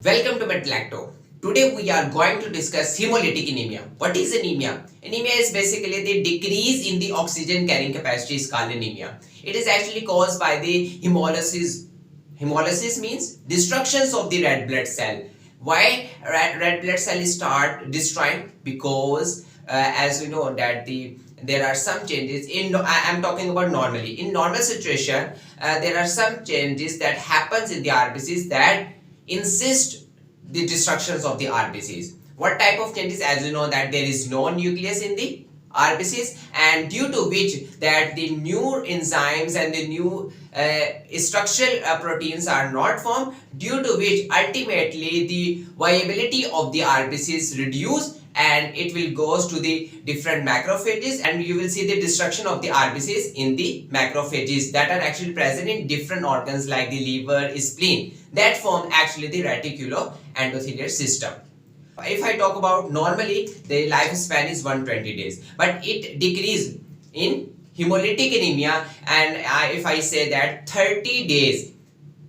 Welcome to Lecto. Today we are going to discuss hemolytic anemia. What is anemia? Anemia is basically the decrease in the oxygen carrying capacity is called anemia. It is actually caused by the hemolysis. Hemolysis means destructions of the red blood cell. Why red blood cell start destroying? Because as we know that there are some changes in I am talking about normally. In normal situation, there are some changes that happens in the RBCs that insist the destructions of the RBCs. What type of changes? As you know that there is no nucleus in the RBCs, and due to which that the new enzymes and the new structural proteins are not formed, due to which ultimately the viability of the RBCs reduce and it will goes to the different macrophages, and you will see the destruction of the RBCs in the macrophages that are actually present in different organs like the liver, spleen, that form actually the reticuloendothelial system. If I talk about normally the lifespan is 120 days, but it decrease in hemolytic anemia, and if I say that 30 days,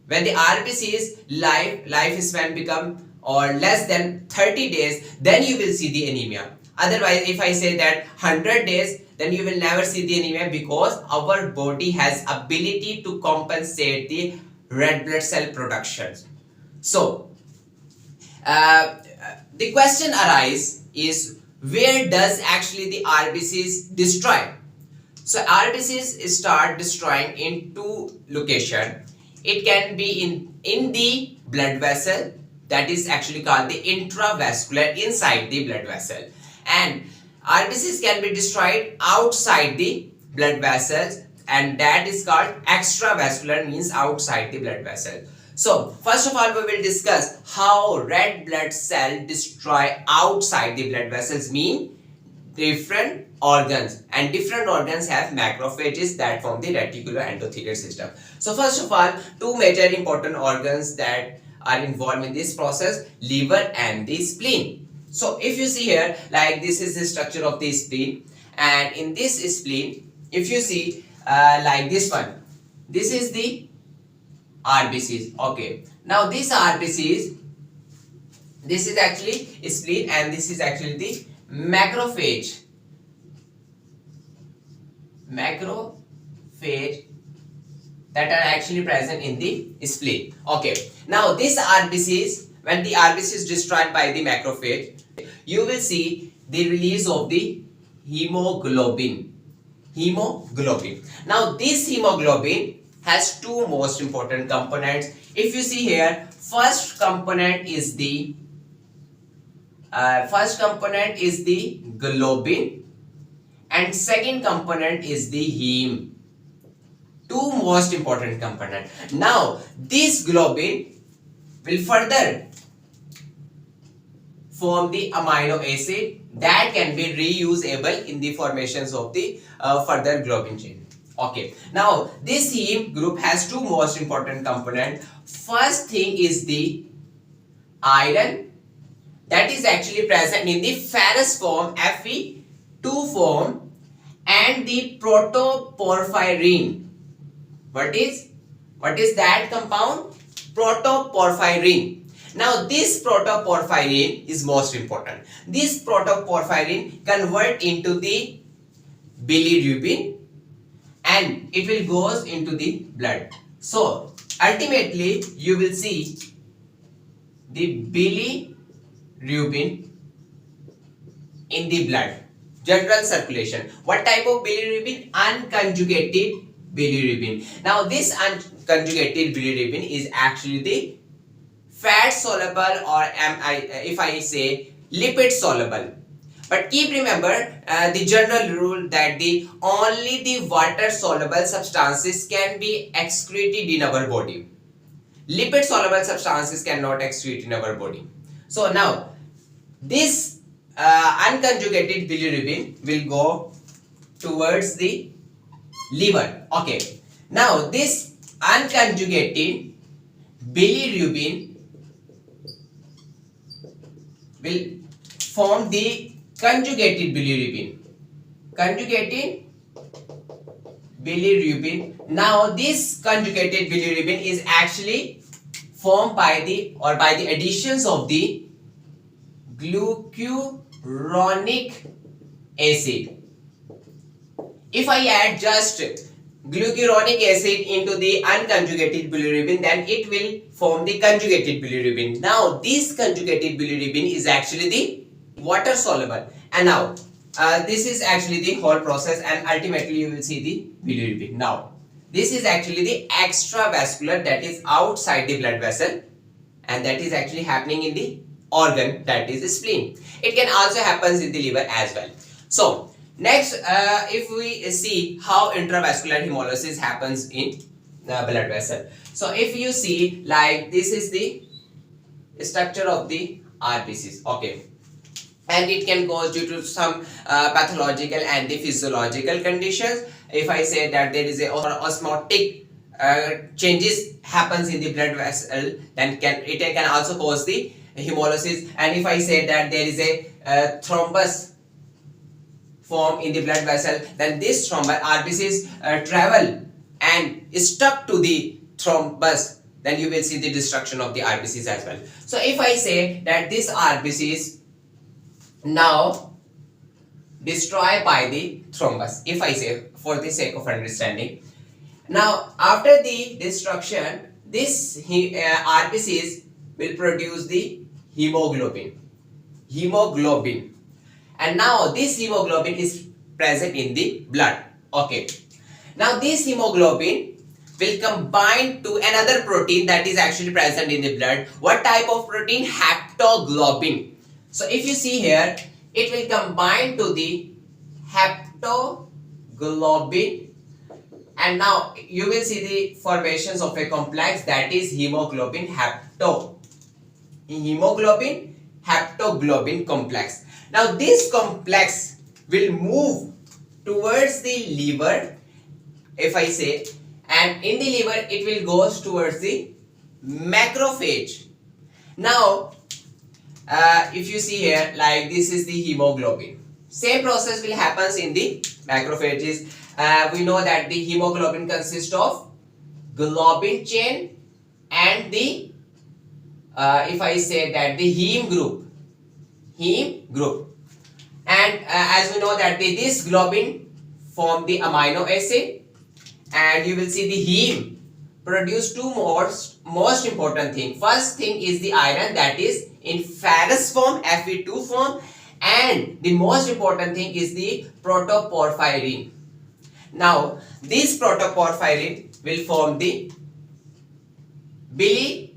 when the RBC's lifespan become or less than 30 days, then you will see the anemia. Otherwise, if I say that 100 days, then you will never see the anemia, because our body has ability to compensate the red blood cell productions. So the question arises is, where does actually the RBCs destroy? So RBCs start destroying in two locations. It can be in the blood vessel, that is actually called the intravascular, inside the blood vessel, and RBCs can be destroyed outside the blood vessels, and that is called extravascular, means outside the blood vessel. So first of all, we will discuss how red blood cell destroy outside the blood vessels, mean different organs, and different organs have macrophages that form the reticuloendothelial system. So first of all, two major important organs that are involved in this process, liver and the spleen. So if you see here, like this is the structure of the spleen, and in this spleen, if you see like this one, this is the RBCs. Okay, now these RBCs, this is actually spleen and this is actually the macrophage that are actually present in the spleen. Okay, now these RBCs, when the RBC is destroyed by the macrophage, you will see the release of the hemoglobin. Now this hemoglobin has two most important components. If you see here, first component is the globin, and second component is the heme. Two most important component. Now this globin will further form the amino acid that can be reusable in the formations of the further globin chain. Okay, now this heme group has two most important component. First thing is the iron, that is actually present in the ferrous form, Fe2 form, and the protoporphyrin. What is that compound? Protoporphyrin. Now this protoporphyrin is most important. This protoporphyrin convert into the bilirubin, and it will goes into the blood. So ultimately you will see the bilirubin in the blood, general circulation. What type of bilirubin? Unconjugated bilirubin. Now this unconjugated bilirubin is actually the fat soluble, or if I say lipid soluble. But keep remember the general rule that only the water soluble substances can be excreted in our body. Lipid soluble substances cannot excrete in our body. So now this unconjugated bilirubin will go towards the liver. Okay, now this unconjugated bilirubin will form the conjugated bilirubin. Now this conjugated bilirubin is actually formed by the additions of the glucuronic acid. If I add just glucuronic acid into the unconjugated bilirubin, then it will form the conjugated bilirubin. Now this conjugated bilirubin is actually the water soluble, and now this is actually the whole process, and ultimately you will see the bilirubin. Now this is actually the extravascular, that is outside the blood vessel, and that is actually happening in the organ, that is the spleen. It can also happen in the liver as well. So next, if we see how intravascular hemolysis happens in the blood vessel. So if you see, like, this is the structure of the RBCs, okay, and it can cause due to some pathological and the physiological conditions. If I say that there is a osmotic changes happens in the blood vessel, then it can also cause the hemolysis. And if I say that there is a thrombus form in the blood vessel, then this thrombus RBCs travel and stuck to the thrombus, then you will see the destruction of the RBCs as well. So if I say that this RBCs now destroyed by the thrombus, if I say for the sake of understanding, now after the destruction, this RBCs will produce the hemoglobin, and now this hemoglobin is present in the blood, okay. Now this hemoglobin will combine to another protein that is actually present in the blood. What type of protein? Haptoglobin. So if you see here, it will combine to the haptoglobin, and now you will see the formations of a complex, that is hemoglobin haptoglobin complex. Now this complex will move towards the liver, if I say, and in the liver it will go towards the macrophage. Now if you see here, like, this is the hemoglobin. Same process will happen in the macrophages. We know that the hemoglobin consists of globin chain and the if I say that the heme group, and as we know that this globin form the amino acid, and you will see the heme produce two most important thing. First thing is the iron, that is in ferrous form, Fe2 form, and the most important thing is the protoporphyrin. Now this protoporphyrin will form the bilirubin.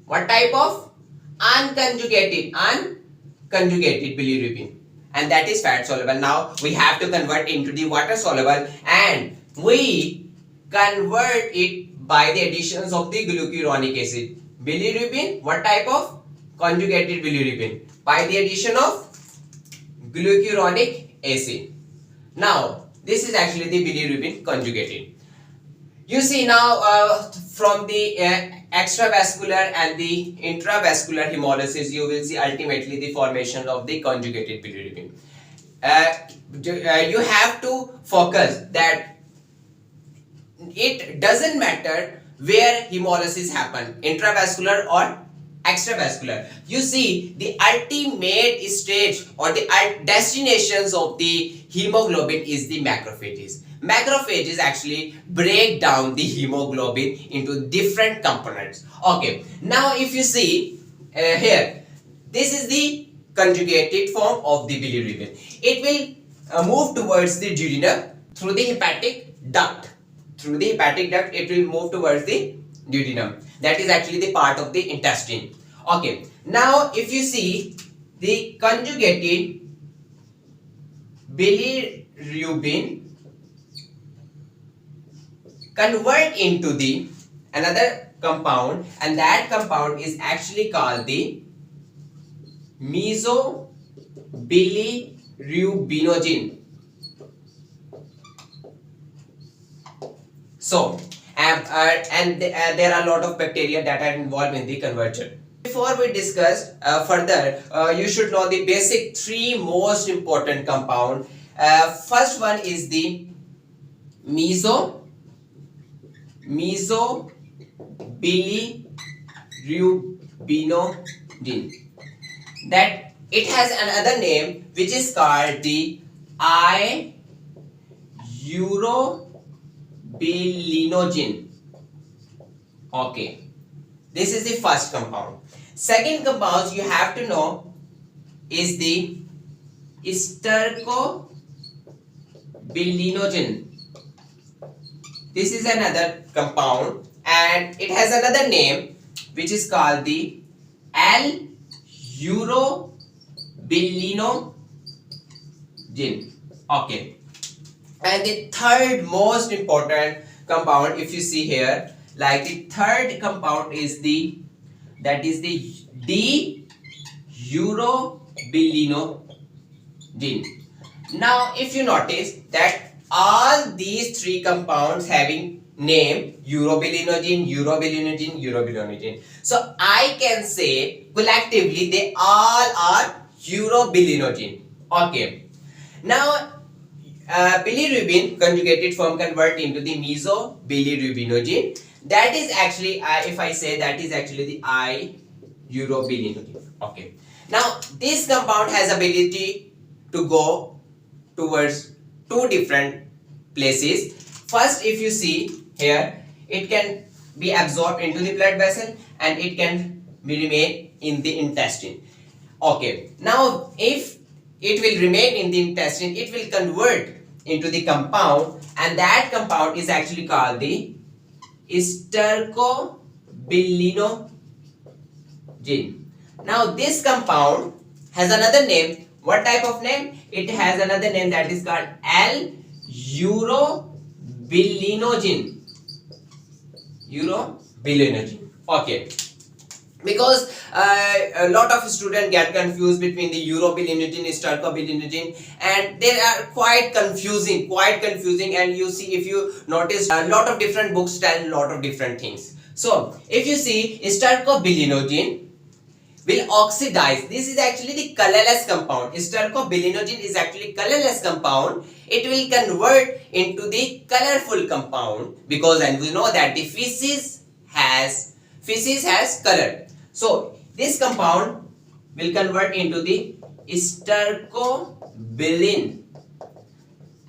What type of? Unconjugated bilirubin, and that is fat soluble. Now we have to convert into the water soluble, and we convert it by the additions of the glucuronic acid. Bilirubin, what type of? Conjugated bilirubin, by the addition of glucuronic acid. Now this is actually the bilirubin conjugated. You see now from the extravascular and the intravascular hemolysis, you will see ultimately the formation of the conjugated bilirubin. You have to focus that it doesn't matter where hemolysis happen, intravascular or extravascular. You see the ultimate stage or the destinations of the hemoglobin is the macrophages. Macrophages actually break down the hemoglobin into different components. Okay, now if you see here, this is the conjugated form of the bilirubin. It will move towards the duodenum through the hepatic duct. Through the hepatic duct, it will move towards the duodenum. That is actually the part of the intestine. Okay, now if you see the conjugated bilirubin convert into the another compound, and that compound is actually called the MESOBILIRUBINOGEN. So there are a lot of bacteria that are involved in the conversion. Before we discuss further, you should know the basic three most important compound. First one is the mesobilirubin. bilirubinogen. That it has another name which is called the I-UROBILINOGEN. Okay, this is the first compound. Second compound you have to know is the STERCOBILINOGEN. This is another compound and it has another name which is called the L-UROBILINOGEN. Okay, and the third most important compound, if you see here, like the third compound is the D-urobilinogen. Now if you notice that all these three compounds having name urobilinogen, urobilinogen, urobilinogen, so I can say collectively they all are urobilinogen. Okay, now bilirubin conjugated form convert into the mesobilirubinogen. That is actually, if I say that is actually the I-UROBILINOGEN. Okay, now this compound has ability to go towards two different places. First, if you see here, it can be absorbed into the blood vessel and it can remain in the intestine. Okay, now if it will remain in the intestine, it will convert into the compound, and that compound is actually called the STERCOBILINOGEN. Now this compound has another name. What type of name? It has another name that is called L-UROBILINOGEN. Urobilinogen. Okay, because a lot of students get confused between the urobilinogen and stercobilinogen, and they are quite confusing, and you see, if you notice, a lot of different books tell a lot of different things. So if you see, stercobilinogen will oxidize. This is actually the colorless compound. Stercobilinogen is actually colorless compound. It will convert into the colorful compound, because, and we know that the feces has color. So this compound will convert into the stercobilin,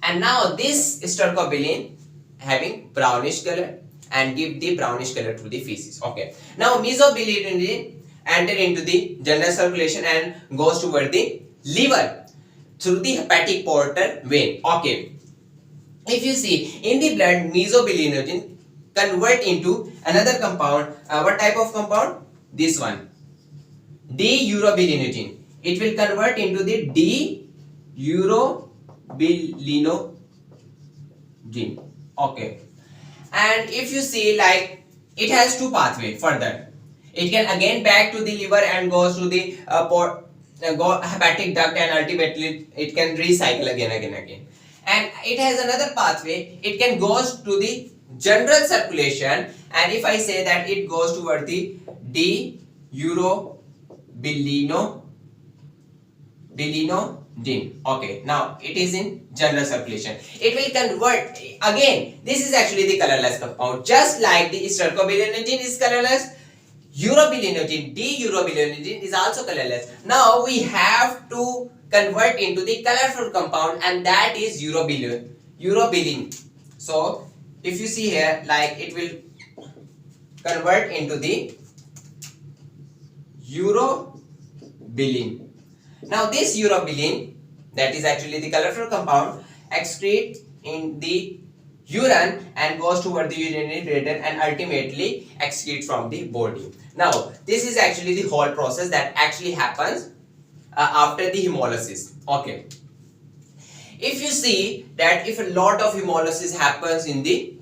and now this stercobilin having brownish color and give the brownish color to the feces. Okay, now mesobilirubin enter into the general circulation and goes toward the liver through the hepatic portal vein. Okay, if you see in the blood, mesobilinogen convert into another compound. What type of compound? This one, D-urobilinogen. It will convert into the D-urobilinogen. Okay, and if you see, like, it has two pathways further. It can again back to the liver and goes to the hepatic duct, and ultimately it can recycle again. And it has another pathway. It can goes to the general circulation, and if I say that it goes toward the D-urobilinogen. Okay, now it is in general circulation. It will convert again. This is actually the colorless compound, just like the stercobilinogen is colorless. Urobilinogen, D-urobilinogen is also colorless. Now we have to convert into the colorful compound, and that is urobilin. So if you see here, like, it will convert into the urobilin. Now this urobilin, that is actually the colorful compound, excrete in the urine and goes toward the urinary bladder and ultimately excrete from the body. Now this is actually the whole process that actually happens after the hemolysis. Okay, if you see that if a lot of hemolysis happens in the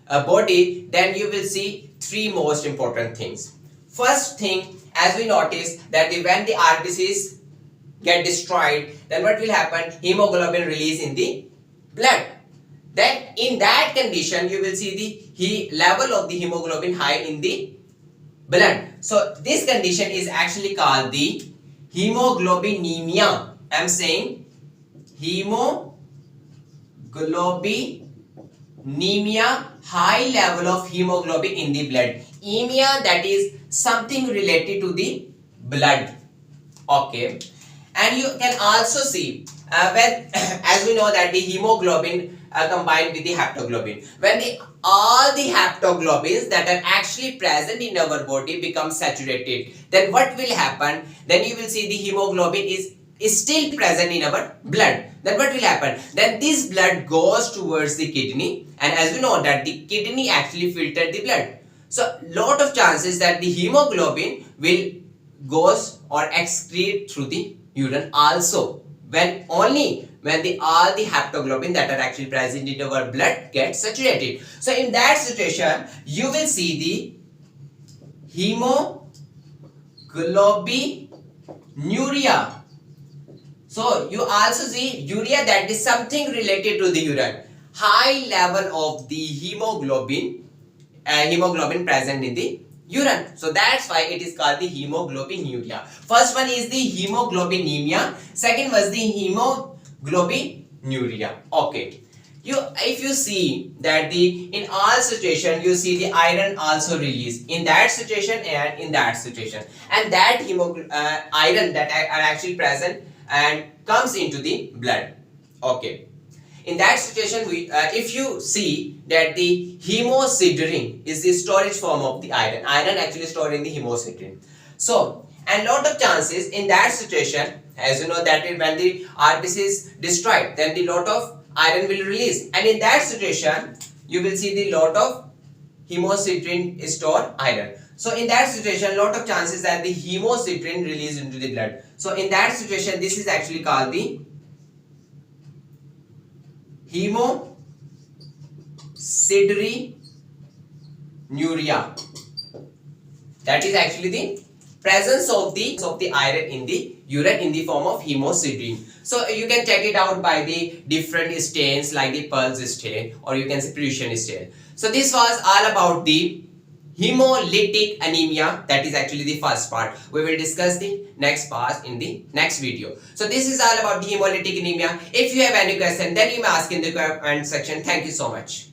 body, then you will see three most important things. First thing, as we notice that when the RBCs get destroyed, then what will happen? Hemoglobin release in the blood. Then in that condition, you will see the level of the hemoglobin high in the blood. So this condition is actually called the haemoglobinemia. I am saying hemoglobin anemia, high level of hemoglobin in the blood. emia, that is something related to the blood. Okay, and you can also see when as we know that the hemoglobin combined with the haptoglobin, when all the haptoglobins that are actually present in our body become saturated, then what will happen? Then you will see the hemoglobin is still present in our blood. Then what will happen? Then this blood goes towards the kidney, and as we know that the kidney actually filter the blood. So lot of chances that the hemoglobin will goes or excrete through the urine also, when only when all the haptoglobin that are actually present in our blood get saturated. So in that situation you will see the hemoglobinuria. So you also see urea, that is something related to the urine. High level of the hemoglobin present in the urine. So that's why it is called the hemoglobinuria. First one is the hemoglobinemia. Second was the hemoglobinuria. Okay. If you see that in all situation you see the iron also released in that situation and in that situation, and that iron that are actually present and comes into the blood. Okay. In that situation, if you see that the hemosiderin is the storage form of the iron actually stored in the hemosiderin. So, and lot of chances in that situation, as you know that when the RBC is destroyed, then the lot of iron will release, and in that situation you will see the lot of hemosiderin stored iron. So in that situation, lot of chances that the hemosiderin released into the blood. So in that situation, this is actually called the hemosideриnuria. That is actually the presence of the iron in the urine in the form of hemosiderin. So you can check it out by the different stains like the Pulse stain, or you can say Prussian stain. So this was all about the hemolytic anemia. That is actually the first part. We will discuss the next part in the next video. So this is all about the hemolytic anemia. If you have any question, then you may ask in the comment section. Thank you so much.